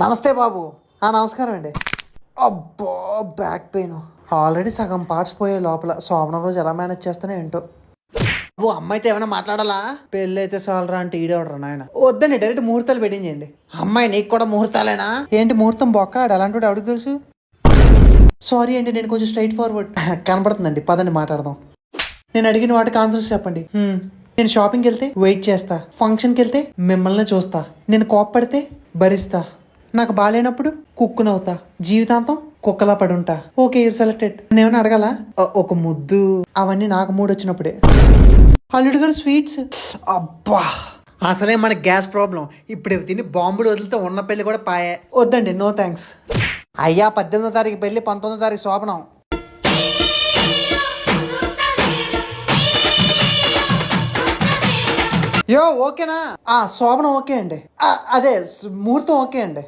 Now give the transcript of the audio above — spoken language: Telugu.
నమస్తే బాబు. నమస్కారం అండి. అబ్బో బ్యాక్ పెయిన్. ఆల్రెడీ సగం పార్ట్స్ పోయే లోపల శోభనం రోజు ఎలా మేనేజ్ చేస్తానో ఏంటో. ఓ అమ్మాయితో ఏమైనా మాట్లాడాలా? పెళ్ళి అయితే చాలరా అంటే ఈడవడరా నాయన. వద్దండి, డైరెక్ట్ ముహూర్తాలు పెట్టించండి. అమ్మాయి నీకు కూడా ముహూర్తాలేనా? ఏంటి ముహూర్తం బొక్క? ఆడు అలాంటి ఎవరికి తెలుసు? సారీ అండి, నేను కొంచెం స్ట్రైట్ ఫార్వర్డ్. కనపడుతుందండి, పదండి మాట్లాడదాం. నేను అడిగిన వాటికి ఆన్సర్స్ చెప్పండి. నేను షాపింగ్కి వెళ్తే వెయిట్ చేస్తా, ఫంక్షన్కి వెళ్తే మిమ్మల్ని చూస్తా, నేను కోప్పడితే భరిస్తా, నాకు బాగాలేనప్పుడు కుక్కునవుతా, జీవితాంతం కుక్కలా పడుంటా. Okay, your selected. నేనేమైనా అడగాల? ఒక ముద్దు, అవన్నీ నాకు మూడు వచ్చినప్పుడే. అల్లుడు గారు స్వీట్స్. అబ్బా, అసలే మన గ్యాస్ ప్రాబ్లం. ఇప్పుడు ఇవి తిని బాంబులు వదిలితే ఉన్న పెళ్లి కూడా పాయే. వద్దండి, నో థ్యాంక్స్. అయ్యా 18వ తారీఖు పెళ్లి, 19వ తారీఖు శోభనం. యో ఓకేనా? శోభనం ఓకే అండి. అదే ముహూర్తం ఓకే అండి.